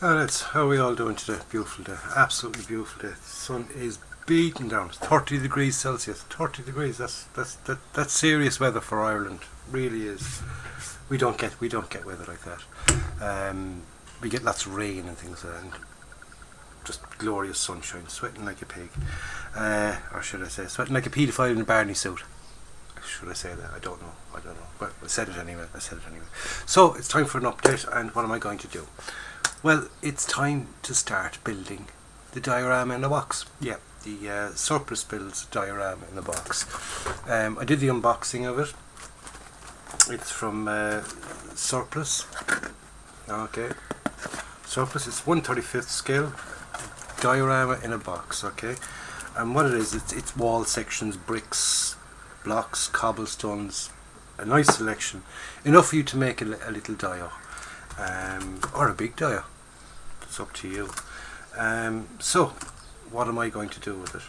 And it's how are we all doing today? Beautiful day, absolutely beautiful day. The sun is beating down. 30 degrees Celsius. 30 degrees. That's serious weather for Ireland. Really is. We don't get weather like that. We get lots of rain and things like that, and just glorious sunshine. Sweating like a pig, or should I say, sweating like a paedophile in a Barney suit. Should I say that? I don't know. But I said it anyway. So it's time for an update, and what am I going to do? Well, it's time to start building the diorama in the box. Yeah, the Surplus builds diorama in the box. I did the unboxing of it. It's from Surplus. Okay, Surplus. It's 1/35th scale diorama in a box. Okay, and what it is, it's wall sections, bricks, blocks, cobblestones, a nice selection, enough for you to make a little dio, or a big dio. It's up to you. So what am I going to do with it?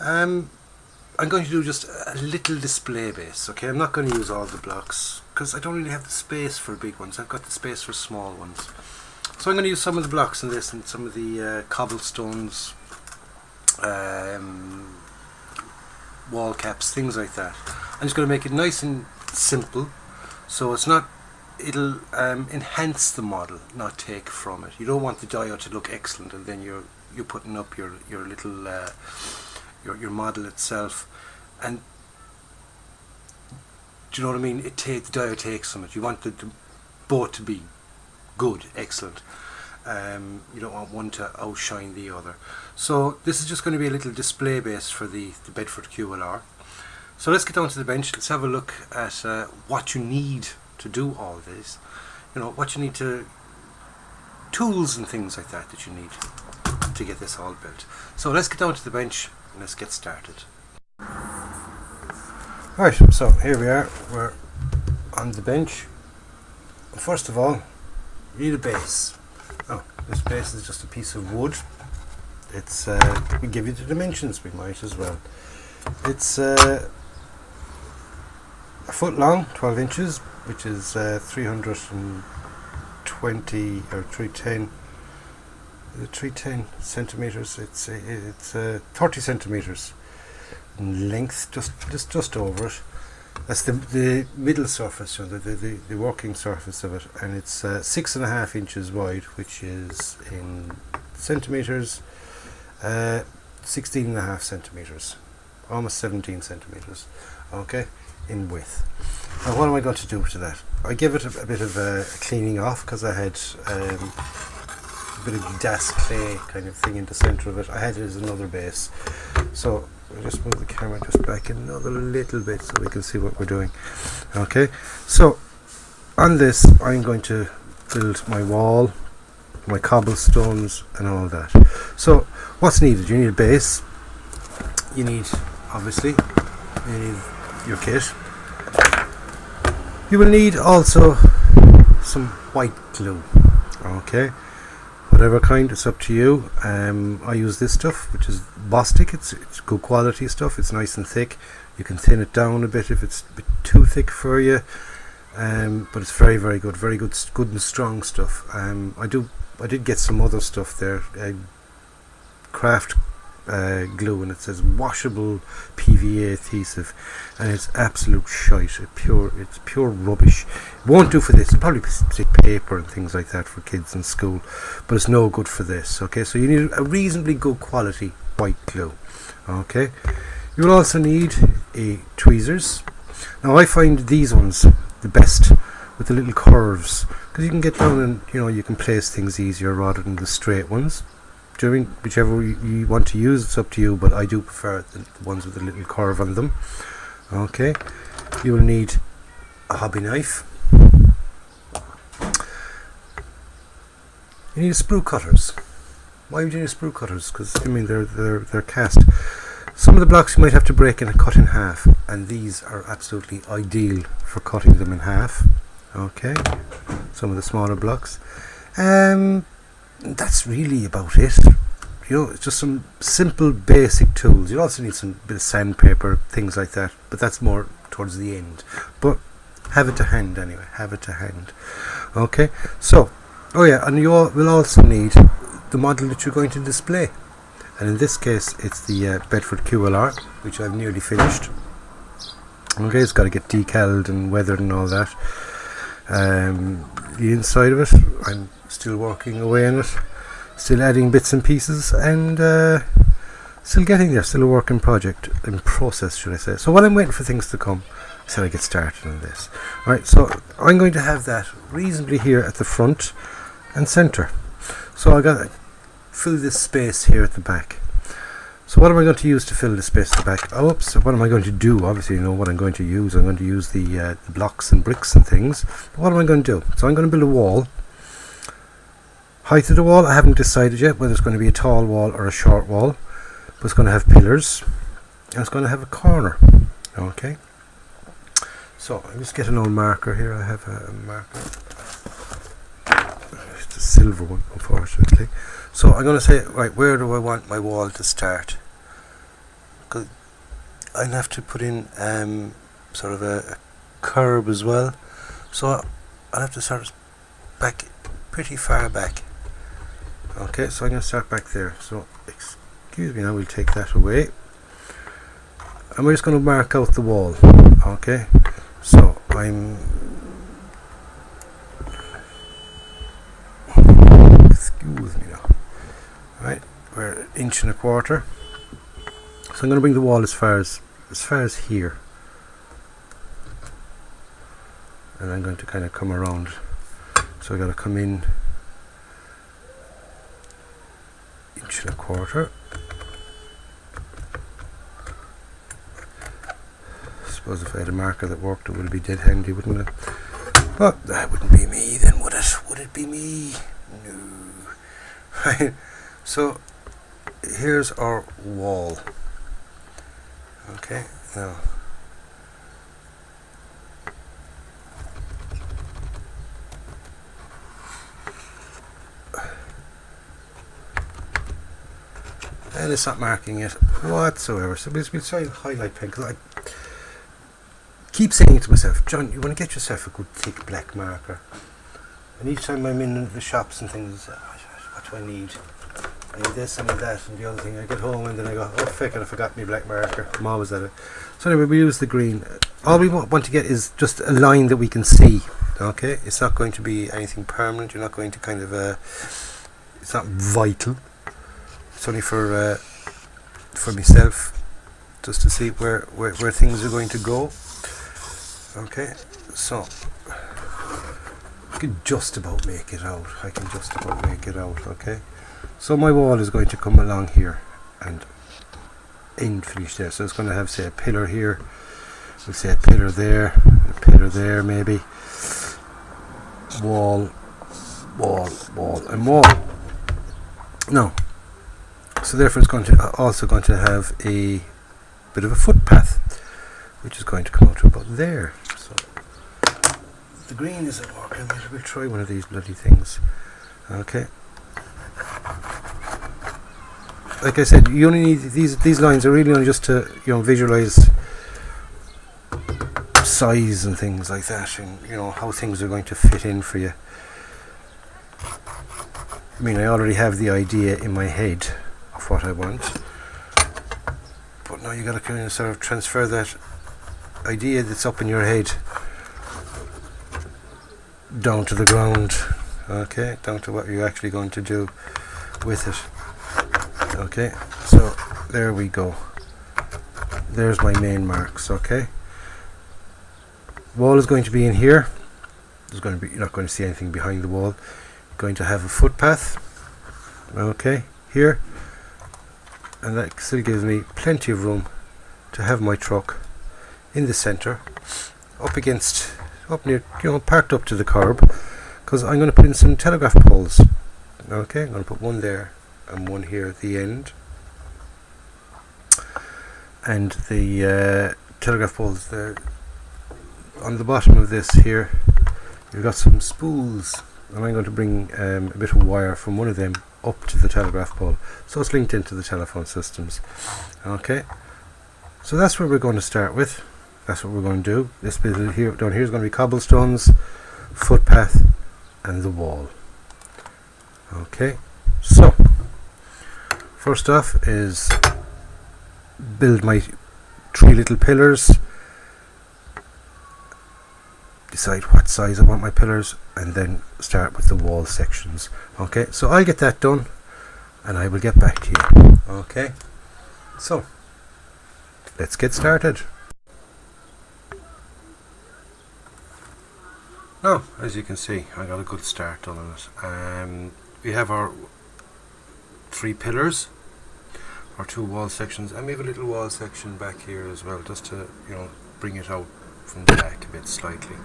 I'm going to do just a little display base. Okay, I'm not going to use all the blocks because I don't really have the space for big ones. I've got the space for small ones, so I'm going to use some of the blocks in this and some of the cobblestones, wall caps, things like that. I'm just going to make it nice and simple, so it'll enhance the model, not take from it. You don't want the dio to look excellent and then you're putting up your little your model itself, and do you know what I mean? The dio takes from it. You want the both to be good, excellent. You don't want one to outshine the other. So this is just going to be a little display base for the Bedford QLR. So let's get down to the bench. Let's have a look at what you need to do all this. You know, what you need tools and things like that you need to get this all built. So let's get down to the bench and let's get started. Right, so here we are. We're on the bench. First of all, you need a base. Oh, this base is just a piece of wood. It's we give you the dimensions, we might as well. It's a foot long, 12 inches, which is 320 or 310. 310 centimeters. It's 30 centimeters in length, just over it. That's the middle surface, the working surface of it, and it's 6.5 inches wide, which is in centimeters, 16.5 centimeters, almost 17 centimeters. Okay, in width. Now, what am I going to do to that? I give it a bit of a cleaning off because I had a bit of das clay kind of thing in the centre of it. I had it as another base, so I'll just move the camera just back another little bit so we can see what we're doing. Okay, so on this I'm going to build my wall, my cobblestones and all that. So what's needed? You need a base, you need your kit. You will need also some white glue. Okay, whatever kind, it's up to you. I use this stuff, which is Bostik. It's good quality stuff. It's nice and thick. You can thin it down a bit if it's a bit too thick for you, but it's very good, good and strong stuff. I did get some other stuff there, craft glue, and it says washable PVA adhesive, and it's absolute shite. It's pure rubbish. It won't do for this. It'll probably stick paper and things like that for kids in school, but it's no good for this. Okay, so you need a reasonably good quality white glue. Okay, you will also need tweezers. Now I find these ones the best with the little curves, because you can get down and you can place things easier rather than the straight ones. Whichever you want to use, it's up to you, but I do prefer the ones with a little curve on them. Okay, you will need a hobby knife. You need sprue cutters. Why would you need sprue cutters? Because they're cast. Some of the blocks you might have to break and cut in half, and these are absolutely ideal for cutting them in half. Okay, some of the smaller blocks. That's really about it. It's just some simple basic tools. You also need some bit of sandpaper, things like that, but that's more towards the end. But have it to hand anyway. Okay, so Oh yeah, and you will also need the model that you're going to display, and in this case it's the Bedford QLR, which I've nearly finished. Okay, it's got to get decaled and weathered and all that. The inside of it, I'm still working away on it, still adding bits and pieces, and still getting there, still a work in process, should I say. So while I'm waiting for things to come, I said I get started on this. Alright, so I'm going to have that reasonably here at the front and centre. So I got to fill this space here at the back. So what am I going to use to fill the space at the back? Oh, oops, what am I going to do? Obviously you know what I'm going to use. I'm going to use the blocks and bricks and things. But what am I going to do? So I'm going to build a wall. Height of the wall, I haven't decided yet whether it's going to be a tall wall or a short wall. But it's going to have pillars. And it's going to have a corner. Okay. So I'll just get an old marker here. I have a marker. It's a silver one, unfortunately. So I'm going to say, right, where do I want my wall to start? Because I'll have to put in sort of a curb as well. So I'll have to start back, pretty far back. Okay, so I'm going to start back there. So excuse me now, we'll take that away. And we're just going to mark out the wall. Okay, so excuse me now. Right, we're 1.25 inches. So I'm going to bring the wall as far as here, and I'm going to kind of come around. So I got to come in 1.25 inches. I suppose if I had a marker that worked, it would be dead handy, wouldn't it? But that wouldn't be me then, would it? Would it be me? No. Right. So here's our wall. Okay, now and it's not marking it whatsoever. So we'll try and highlight pen, because I keep saying to myself, John, you want to get yourself a good thick black marker. And each time I'm in the shops and things, what do I need? I need this, I need that, and the other thing. I get home and then I go, oh feck it, I forgot my black marker. I'm always at it. So anyway, we use the green. All we want to get is just a line that we can see. Okay, it's not going to be anything permanent. You're not going to kind of it's not vital. It's only for myself, just to see where things are going to go. Okay, so I can just about make it out. Okay. So my wall is going to come along here and end finish there. So it's going to have, say, a pillar here. We'll say a pillar there, maybe. Wall, and wall. No. So therefore it's also going to have a bit of a footpath, which is going to come out to about there. So the green isn't working. We'll try one of these bloody things. Okay. Like I said, you only need these lines are really only just to visualize size and things like that, and how things are going to fit in for you. I mean, I already have the idea in my head of what I want, but now you got to kind of sort of transfer that idea that's up in your head down to the ground. Okay, down to what you're actually going to do with it. Okay, so there we go. There's my main marks. Okay, wall is going to be in here. You're not going to see anything behind the wall. You're going to have a footpath. Okay, here, and that still gives me plenty of room to have my truck in the centre, up near, parked up to the curb, because I'm going to put in some telegraph poles. Okay, I'm going to put one there and one here at the end, and the telegraph poles there on the bottom of this here. You've got some spools, and I'm going to bring a bit of wire from one of them up to the telegraph pole, so it's linked into the telephone systems. Okay, so that's where we're going to start with. That's what we're going to do. This bit here, down here, is going to be cobblestones, footpath, and the wall. Okay, so first off is build my 3 little pillars, decide what size I want my pillars, and then start with the wall sections. Okay, so I'll get that done and I will get back to you. Okay, so let's get started. Now, as you can see, I got a good start done on it. We have our 3 pillars, our 2 wall sections, and we have a little wall section back here as well, just to, you know, bring it out from the back a bit slightly.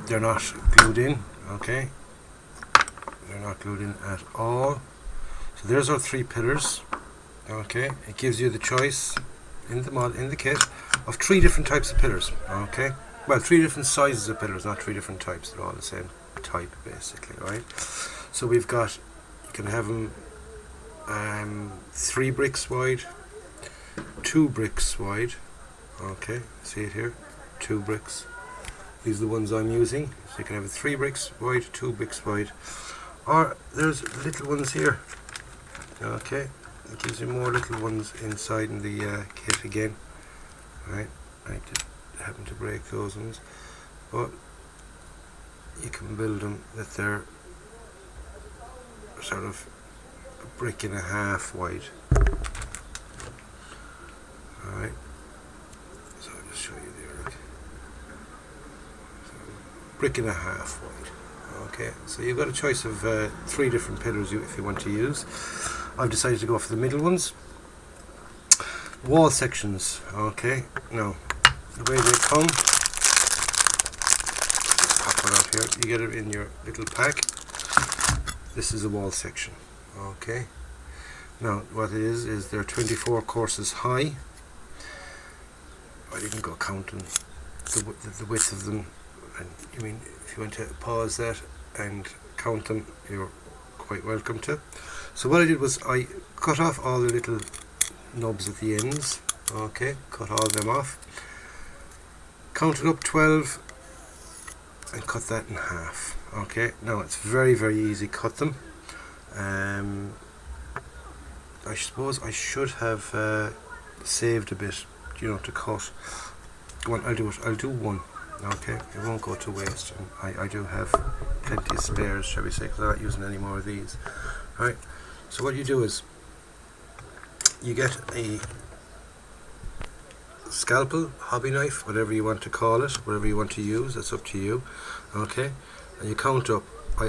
They're not glued in, okay? They're not glued in at all. So there's our 3 pillars, okay? It gives you the choice in the kit of 3 different types of pillars, okay? Well, 3 different sizes of pillars, not 3 different types. They're all the same type, basically, right? So we've got, you can have them 3 bricks wide, 2 bricks wide. Okay, see it here, 2 bricks. These are the ones I'm using. So you can have 3 bricks wide, 2 bricks wide, or there's little ones here. Okay, it gives you more little ones inside in the kit again. Right, I just happen to break those ones, but you can build them that they're sort of a brick and a half wide. Alright, so I'll just show you there. Look. So, brick and a half wide. Okay, so you've got a choice of 3 different pillars if you want to use. I've decided to go for the middle ones. Wall sections. Okay, now the way they come, pop it out here, you get it in your little pack. This is a wall section. Okay, now what it is they're 24 courses high. I didn't go counting the width of them, and I mean, if you want to pause that and count them, you're quite welcome to. So what I did was I cut off all the little knobs at the ends. Okay, cut all of them off, counted up 12 and cut that in half. Okay, now it's very easy, cut them. I suppose I should have saved a bit, you know, to cut. I'll do one. Okay, it won't go to waste, and I do have plenty of spares, shall we say, because I'm not using any more of these. Alright, so what you do is you get a scalpel, hobby knife, whatever you want to call it, whatever you want to use, that's up to you. Okay, and you count up. I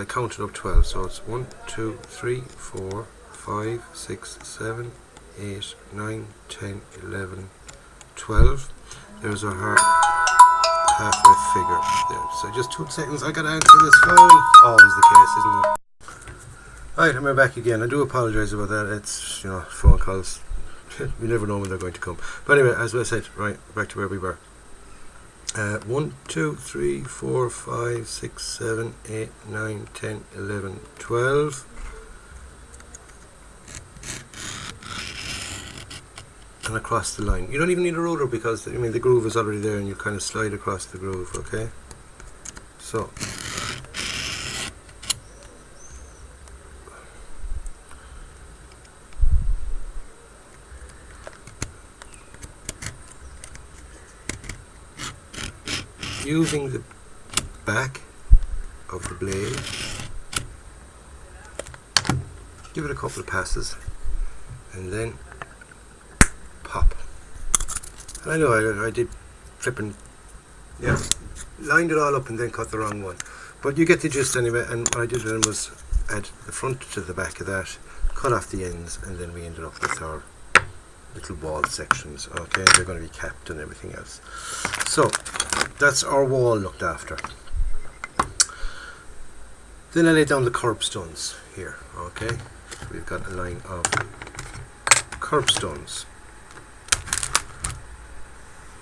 counted up 12, so it's 1, 2, 3, 4, 5, 6, 7, 8, 9, 10, 11, 12. There's our halfway figure there. So just 2 seconds, I gotta answer this phone. Always the case, isn't it? Right, and we're back again. I do apologise about that. It's, you know, phone calls. We never know when they're going to come. But anyway, as I said, right, back to where we were. 1, 2, 3, 4, 5, 6, 7, 8, 9, 10, 11, 12. And across the line. You don't even need a ruler because, I mean, the groove is already there and you kind of slide across the groove, okay? So, using the back of the blade, give it a couple of passes and then pop. And I know I did flipping, yeah, lined it all up and then cut the wrong one, but you get the gist anyway. And what I did then was add the front to the back of that, cut off the ends, and then we ended up with our little wall sections. Okay, they're going to be capped and everything else. So that's our wall looked after. Then I laid down the curbstones here. Okay, so we've got a line of curbstones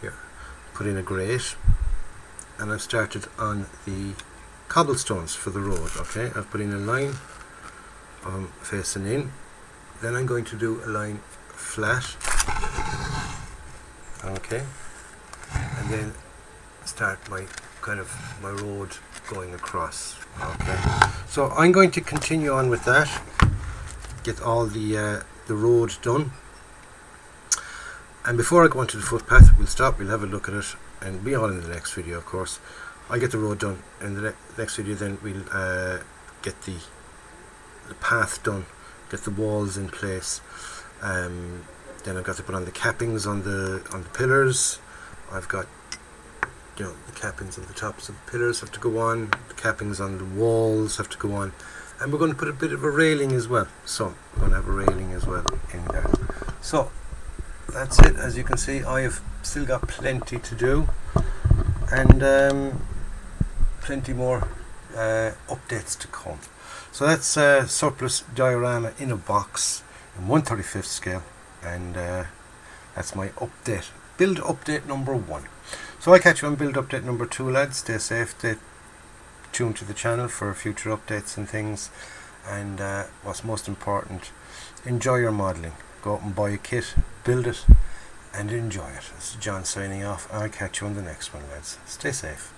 here. Put in a grate, and I've started on the cobblestones for the road. Okay, I've put in a line facing in. Then I'm going to do a line flat. Okay, and then start my kind of my road going across. Okay, so I'm going to continue on with that, get all the road done, and before I go onto the footpath, we'll stop, we'll have a look at it, and be all in the next video, of course. I get the road done in the next video, then we'll get the path done, get the walls in place. Then I've got to put on the cappings on the pillars. I've got, you know, the cappings on the tops of the pillars have to go on, the cappings on the walls have to go on, and we're going to put a bit of a railing as well. So we're going to have a railing as well in there. So that's it. As you can see, I have still got plenty to do, and plenty more updates to come. So that's surplus diorama in a box in 1/35 scale, and that's my update, build update number 1. So I'll catch you on build update number 2, lads. Stay safe, stay tuned to the channel for future updates and things, and what's most important, enjoy your modelling. Go out and buy a kit, build it, and enjoy it. This is John signing off. I'll catch you on the next one, lads. Stay safe.